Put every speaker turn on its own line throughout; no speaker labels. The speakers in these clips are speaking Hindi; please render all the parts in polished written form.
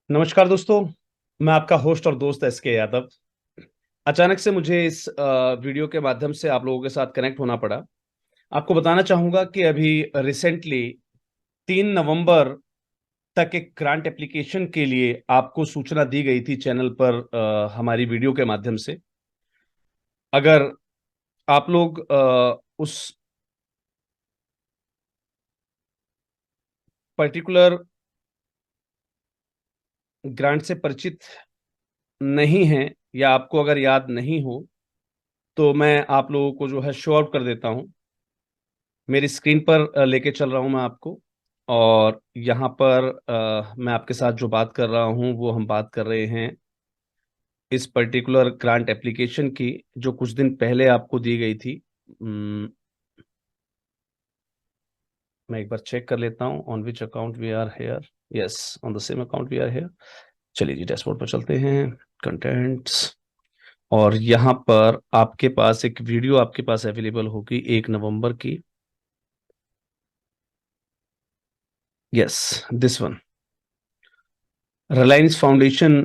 नमस्कार दोस्तों। मैं आपका होस्ट और दोस्त एस के यादव। अचानक से मुझे इस वीडियो के माध्यम से आप लोगों के साथ कनेक्ट होना पड़ा। आपको बताना चाहूंगा कि अभी रिसेंटली 3 नवंबर तक एक ग्रांट एप्लीकेशन के लिए आपको सूचना दी गई थी चैनल पर हमारी वीडियो के माध्यम से। अगर आप लोग उस पर्टिकुलर ग्रांट से परिचित नहीं हैं या आपको अगर याद नहीं हो तो मैं आप लोगों को जो है शो आउट कर देता हूं। मेरी स्क्रीन पर लेके चल रहा हूं मैं आपको। और यहाँ पर मैं आपके साथ जो बात कर रहा हूं वो हम बात कर रहे हैं इस पर्टिकुलर ग्रांट एप्लीकेशन की, जो कुछ दिन पहले आपको दी गई थी। मैं एक बार चेक कर लेता हूं on which account we are here. Yes, on the same account we are here. चलिए जी, डैशबोर्ड पर चलते हैं। कंटेंट्स। और यहाँ पर आपके पास एक वीडियो आपके पास अवेलेबल होगी 1 नवंबर की। Yes, this one. Reliance foundation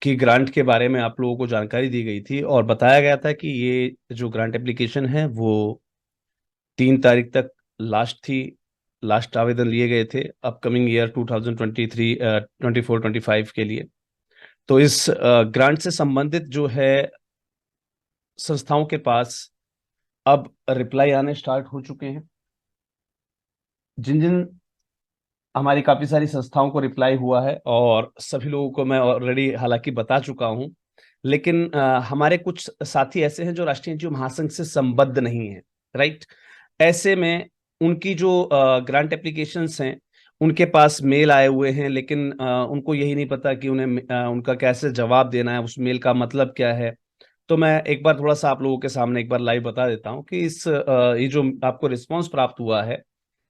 की ग्रांट के बारे में आप लोगों को जानकारी दी गई थी और बताया गया था कि ये जो ग्रांट एप्लीकेशन है वो 3 तारीख तक लास्ट थी। लास्ट आवेदन लिए गए थे अपकमिंग ईयर 2023 24 25 के लिए। तो इस ग्रांट से संबंधित जो है संस्थाओं के पास अब रिप्लाई आने स्टार्ट हो चुके हैं। जिन जिन हमारी काफी सारी संस्थाओं को रिप्लाई हुआ है और सभी लोगों को मैं ऑलरेडी हालांकि बता चुका हूं, लेकिन हमारे कुछ साथी ऐसे हैं जो राष्ट्रीय एनजीओ महासंघ से संबद्ध नहीं है। राइट। ऐसे में उनकी जो ग्रांट एप्लीकेशंस हैं उनके पास मेल आए हुए हैं, लेकिन उनको यही नहीं पता कि उन्हें उनका कैसे जवाब देना है, उस मेल का मतलब क्या है। तो मैं एक बार थोड़ा सा आप लोगों के सामने एक बार लाइव बता देता हूँ कि ये जो आपको रिस्पांस प्राप्त हुआ है,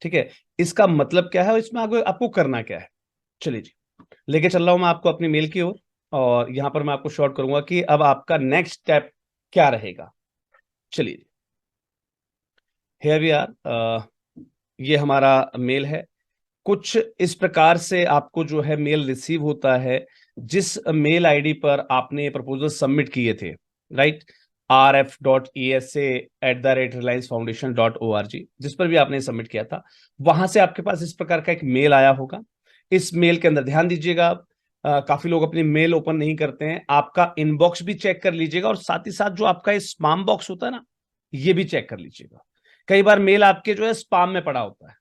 ठीक है, इसका मतलब क्या है और इसमें आगे आपको करना क्या है। चलिए जी, लेके चल रहा हूं मैं आपको अपनी मेल की ओर। और यहां पर मैं आपको शॉर्ट करूंगा कि अब आपका नेक्स्ट स्टेप क्या रहेगा। चलिए, हियर वी आर। ये हमारा मेल है। कुछ इस प्रकार से आपको जो है मेल रिसीव होता है जिस मेल आईडी पर आपने प्रपोजल सबमिट किए थे। राइट। rf.esa@reliancefoundation.org, जिस पर भी आपने सबमिट किया था, वहां से आपके पास इस प्रकार का एक मेल आया होगा। इस मेल के अंदर ध्यान दीजिएगा आप, काफी लोग अपनी मेल ओपन नहीं करते हैं। आपका इनबॉक्स भी चेक कर लीजिएगा और साथ ही साथ जो आपका स्पैम बॉक्स होता है ना, ये भी चेक कर लीजिएगा। कई बार मेल आपके जो है स्पैम में पड़ा होता है।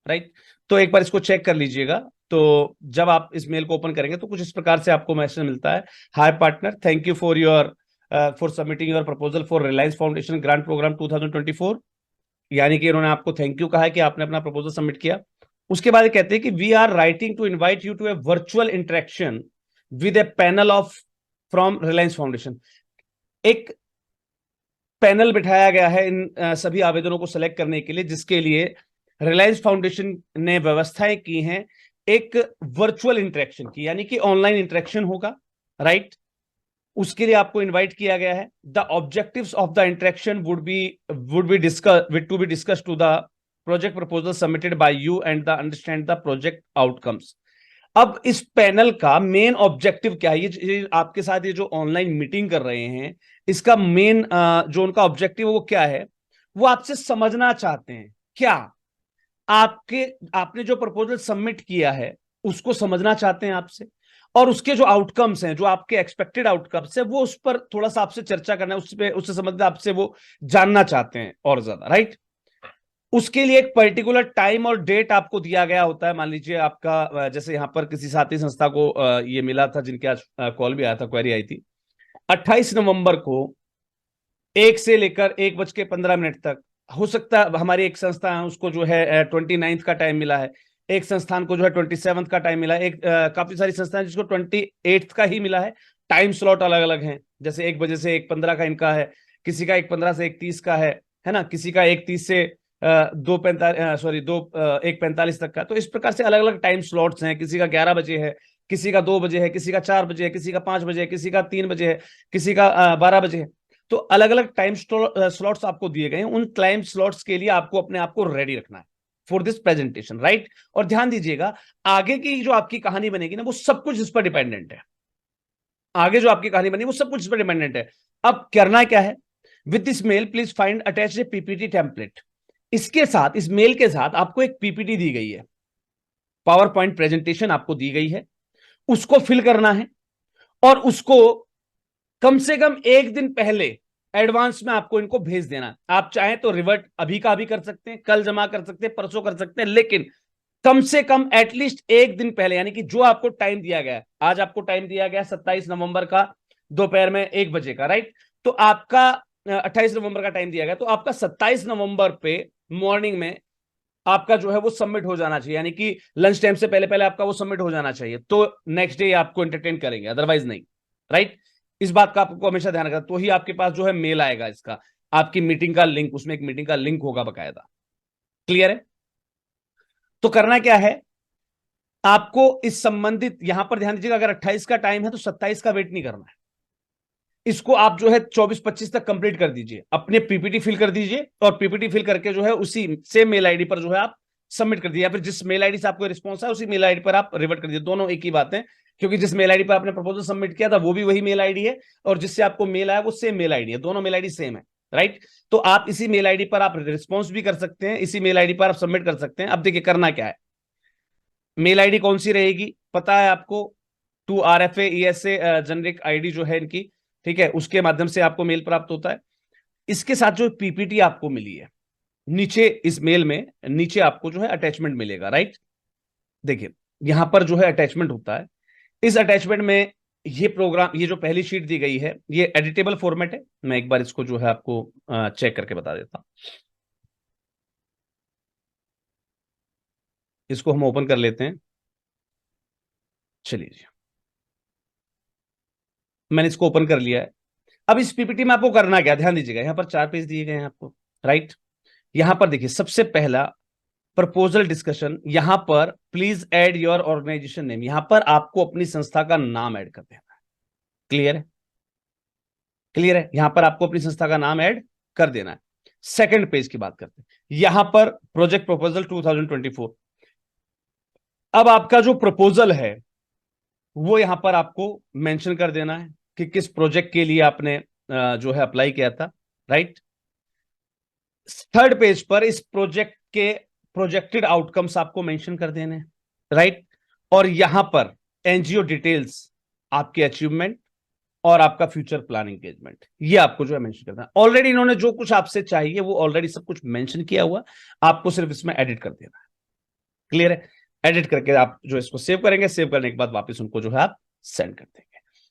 राइट। तो एक बार इसको चेक कर लीजिएगा। तो जब आप इस मेल को ओपन करेंगे तो कुछ इस प्रकार से आपको मैसेज मिलता है। Hi partner, thank you for submitting your proposal for Reliance Foundation grant programme 2024। यानी कि उन्होंने आपको थैंक यू कहा है कि आपने अपना प्रपोजल सबमिट किया। उसके बाद कहते हैं कि we are writing to invite you to a virtual interaction with a panel of from Reliance Foundation. एक पैनल बिठाया गया है इन सभी आवेदनों को सेलेक्ट करने के लिए, जिसके लिए रिलायंस फाउंडेशन ने व्यवस्थाएं की हैं एक वर्चुअल इंटरेक्शन की, यानी कि ऑनलाइन इंटरेक्शन होगा। राइट। उसके लिए आपको इनवाइट किया गया है। The objectives of the interaction would be discuss to be discuss to the project proposal submitted by you and the understand the project outcomes. अब इस पैनल का मेन ऑब्जेक्टिव क्या है, ये आपके साथ ये जो ऑनलाइन मीटिंग कर रहे हैं, इसका मेन जो उनका ऑब्जेक्टिव है वो क्या है। वो आपसे समझना चाहते हैं क्या आपके आपने जो प्रपोजल सबमिट किया है उसको समझना चाहते हैं आपसे, और उसके जो आउटकम्स हैं, जो आपके एक्सपेक्टेड आउटकम्स है, वो उस पर थोड़ा सा आपसे चर्चा करना है, उससे संबंधित आपसे वो जानना चाहते हैं और ज्यादा। राइट। उसके लिए एक पर्टिकुलर टाइम और डेट आपको दिया गया होता है। मान लीजिए आपका जैसे यहां पर किसी साथी संस्था को ये मिला था, जिनके आज कॉल भी आया था, क्वेरी आई थी 28 नवंबर को 1 से लेकर 1 बज के 15 मिनट तक। हो सकता है हमारी एक संस्था है उसको जो है 29 का टाइम मिला है, एक संस्थान को जो है 27 का टाइम मिला है, एक काफी सारी संस्थाएं जिसको 28 का ही मिला है। टाइम स्लॉट अलग अलग हैं, जैसे 1 बजे से 1:15 का इनका है, किसी का 1:15 से 1:30 का है ना, किसी का 1:30 से 2:45 सॉरी 1:45 तक का। तो इस प्रकार से अलग अलग टाइम स्लॉट्स हैं। किसी का 11 बजे है, किसी का 2 बजे है, किसी का 4 बजे है, किसी का 5 बजे है, किसी का 3 बजे है, किसी का 12 बजे है। तो अलग अलग टाइम स्लॉट्स आपको दिए गए हैं। उन टाइम स्लॉट्स के लिए आपको अपने आप को रेडी रखना है। For this presentation, right. और ध्यान दीजिएगा, आगे की जो आपकी कहानी बनेगी ना, वो सब कुछ इस पर डिपेंडेंट है। आगे जो आपकी कहानी बनी वो सब कुछ इस पर डिपेंडेंट है। अब करना क्या है, with this mail please find attach a PPT template. इसके साथ, इस मेल के साथ आपको एक पीपीटी दी गई है, पावर पॉइंट प्रेजेंटेशन आपको दी गई है, उसको फिल करना है और उसको कम से कम एक दिन पहले एडवांस में आपको इनको भेज देना। आप चाहें तो रिवर्ट अभी का अभी कर सकते हैं, कल जमा कर सकते हैं, परसों कर सकते हैं, लेकिन कम से कम एटलीस्ट एक दिन पहले, यानी कि जो आपको टाइम दिया गया, आज आपको टाइम दिया गया 27 नवंबर का दोपहर में 1 बजे का, राइट। तो आपका 28 नवंबर का टाइम दिया गया, तो आपका 27 नवंबर पे मॉर्निंग में आपका जो है वो सबमिट हो जाना चाहिए, यानी कि लंच टाइम से पहले पहले आपका वो सबमिट हो जाना चाहिए। तो नेक्स्ट डे आपको एंटरटेन करेंगे, अदरवाइज नहीं, राइट। इस बात का आपको हमेशा ध्यान रखना, तो ही आपके पास जो है मेल आएगा इसका, आपकी मीटिंग का लिंक, उसमें एक मीटिंग का लिंक होगा बकायदा। क्लियर है। तो करना क्या है, आपको इस संबंधित, यहां पर ध्यान दीजिएगा, अगर 28 का टाइम है तो 27 का वेट नहीं करना है। इसको आप जो है 24-25 तक कंप्लीट कर दीजिए, अपने पीपीटी फिल कर दीजिए और पीपीटी फिल करके जो है उसी सेम मेल आईडी पर जो है आप सबमिट कर दीजिए, या फिर जिस मेल आईडी से आपको रिस्पॉन्स है उसी मेल आईडी पर आप रिवर्ट कर दीजिए। दोनों एक ही बात है, क्योंकि जिस मेल आईडी पर आपने प्रपोजल सबमिट किया था वो भी वही मेल आईडी है, और जिससे आपको मेल आया वो सेम मेल आईडी है, दोनों मेल आईडी सेम है, राइट। तो आप इसी मेल आईडी पर आप रिस्पॉन्स भी कर सकते हैं, इसी मेल आईडी पर आप सबमिट कर सकते हैं। अब देखिए करना क्या है, मेल आईडी कौन सी रहेगी पता है आपको, 2RFA ESA जेनरिक आईडी जो है इनकी, ठीक है, उसके माध्यम से आपको मेल प्राप्त होता है। इसके साथ जो पीपीटी आपको मिली है, नीचे इस मेल में नीचे आपको जो है अटैचमेंट मिलेगा, राइट। देखिए यहां पर जो है अटैचमेंट होता है, इस अटैचमेंट में ये प्रोग्राम, ये जो पहली शीट दी गई है ये एडिटेबल फॉर्मेट है। मैं एक बार इसको जो है आपको चेक करके बता देता हूं। इसको हम ओपन कर लेते हैं, चलिए जी, मैंने इसको ओपन कर लिया है। अब इस पीपीटी में आपको करना क्या, ध्यान दीजिएगा, यहां पर 4 पेज दिए गए हैं आपको, राइट। यहां पर देखिए सबसे पहला प्रपोजल डिस्कशन, यहां पर please add your organisation name, यहां पर आपको अपनी संस्था का नाम ऐड कर देना है। क्लियर है, क्लियर है, यहां पर आपको अपनी संस्था का नाम ऐड कर देना है। सेकंड पेज की बात करते हैं, यहां पर प्रोजेक्ट प्रपोजल 2024। अब आपका जो प्रपोजल है वो यहां पर आपको मेंशन कर देना है कि किस प्रोजेक्ट के लिए आपने जो है अप्लाई किया था, राइट। थर्ड पेज पर इस प्रोजेक्ट के प्रोजेक्टेड आउटकम्स आपको मेंशन कर देने हैं, राइट। और यहां पर एनजीओ डिटेल्स, आपके अचीवमेंट और आपका फ्यूचर प्लान एंगेजमेंट, ये आपको जो है मेंशन करना है। ऑलरेडी इन्होंने जो कुछ आपसे चाहिए वो ऑलरेडी सब कुछ मेंशन किया हुआ, आपको सिर्फ इसमें एडिट कर देना है। क्लियर है, एडिट करके आप जो इसको सेव करेंगे, सेव करने के बाद वापस उनको जो है आप सेंड कर देंगे।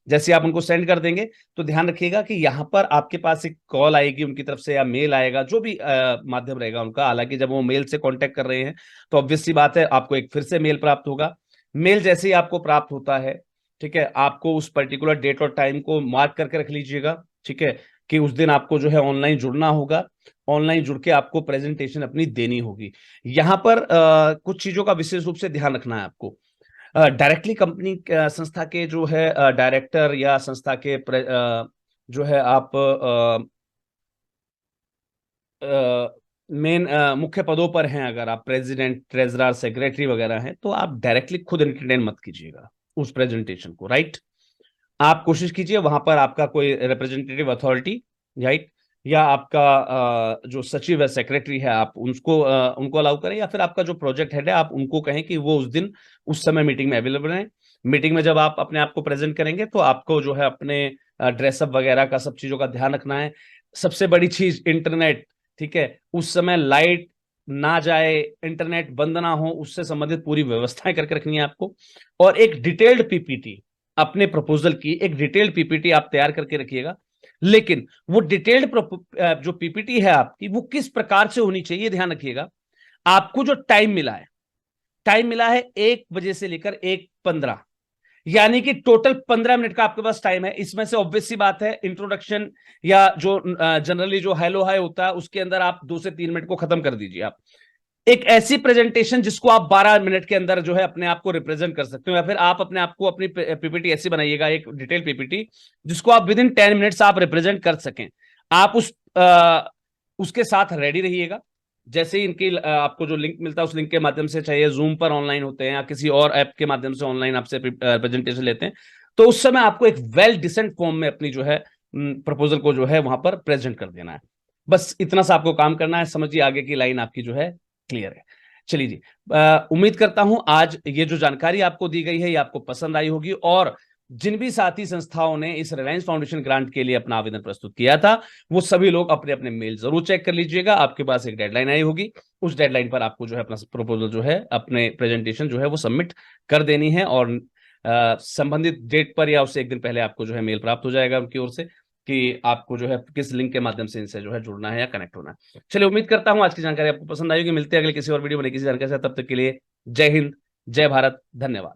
जैसे आप उनको सेंड कर देंगे तो ध्यान रखिएगा कि यहां पर आपके पास एक कॉल आएगी उनकी तरफ से या मेल आएगा, जो भी माध्यम रहेगा उनका। हालांकि जब वो मेल से कांटेक्ट कर रहे हैं तो ऑब्वियस सी बात है आपको एक फिर से मेल प्राप्त होगा। मेल जैसे ही आपको प्राप्त होता है, ठीक है, आपको उस पर्टिकुलर डेट और टाइम को मार्क करके रख लीजिएगा, ठीक है, कि उस दिन आपको जो है ऑनलाइन जुड़ना होगा। ऑनलाइन जुड़ के आपको प्रेजेंटेशन अपनी देनी होगी। यहां पर कुछ चीजों का विशेष रूप से ध्यान रखना है आपको। डायरेक्टली कंपनी संस्था के जो है डायरेक्टर या संस्था के जो है आप मेन मुख्य पदों पर हैं, अगर आप प्रेसिडेंट, ट्रेजरर, सेक्रेटरी वगैरह हैं, तो आप डायरेक्टली खुद एंटरटेन मत कीजिएगा उस प्रेजेंटेशन को, राइट। आप कोशिश कीजिए वहां पर आपका कोई रिप्रेजेंटेटिव अथॉरिटी, राइट, या आपका जो सचिव है, सेक्रेटरी है, आप उनको उनको अलाउ करें, या फिर आपका जो प्रोजेक्ट हेड है आप उनको कहें कि वो उस दिन उस समय मीटिंग में अवेलेबल हैं। मीटिंग में जब आप अपने आप को प्रेजेंट करेंगे तो आपको जो है अपने ड्रेसअप वगैरह का सब चीजों का ध्यान रखना है। सबसे बड़ी चीज इंटरनेट, ठीक है, उस समय लाइट ना जाए, इंटरनेट बंद ना हो, उससे संबंधित पूरी व्यवस्थाएं करके रखनी है आपको। और एक डिटेल्ड पीपीटी, अपने प्रपोजल की एक डिटेल्ड पीपीटी आप तैयार करके रखिएगा। लेकिन वो डिटेल्ड जो पीपीटी है आपकी, वो किस प्रकार से होनी चाहिए, ध्यान रखिएगा। आपको जो टाइम मिला है, टाइम मिला है 1 बजे से लेकर 1:15, यानी कि टोटल 15 मिनट का आपके पास टाइम है। इसमें से ऑब्वियस सी बात है इंट्रोडक्शन या जो जनरली जो हेलो हाय होता है उसके अंदर आप 2 से 3 मिनट को खत्म कर दीजिए। आप एक ऐसी प्रेजेंटेशन जिसको आप 12 मिनट के अंदर जो है अपने आप को रिप्रेजेंट कर सकते हो, या फिर आप अपने आप को अपनी पीपीटी ऐसी बनाइएगा, एक डिटेल पीपीटी जिसको आप विद इन 10 मिनट्स आप रिप्रेजेंट कर सकें। आप उसके साथ रेडी रहिएगा, जैसे ही इनकी आपको जो लिंक मिलता है उस लिंक के माध्यम से, चाहे जूम पर ऑनलाइन होते हैं या किसी और ऐप के माध्यम से ऑनलाइन आपसे प्रेजेंटेशन लेते हैं, तो उस समय आपको एक वेल डिसेंट फॉर्म में अपनी जो है प्रपोजल को जो है वहां पर प्रेजेंट कर देना है। बस इतना सा आपको काम करना है। समझिए आगे की लाइन आपकी जो है क्लियर है। चलिए जी, उम्मीद करता हूं आज ये जो जानकारी आपको दी गई है ये आपको पसंद आई होगी, और जिन भी साथी संस्थाओं ने इस रिलायंस फाउंडेशन ग्रांट के लिए अपना आवेदन प्रस्तुत किया था, वो सभी लोग अपने अपने मेल जरूर चेक कर लीजिएगा। आपके पास एक डेडलाइन आई होगी, उस डेडलाइन पर आपको जो है अपना प्रपोजल जो है, अपने प्रेजेंटेशन जो है वो सबमिट कर देनी है, और संबंधित डेट पर या उससे एक दिन पहले आपको जो है मेल प्राप्त हो जाएगा उनकी ओर से कि आपको जो है किस लिंक के माध्यम से इनसे जो है जुड़ना है या कनेक्ट होना है। चलिए, उम्मीद करता हूं आज की जानकारी आपको पसंद आएगी। मिलते हैं अगले किसी और वीडियो में किसी जानकारी से, तब तक के लिए जय हिंद, जय भारत, धन्यवाद।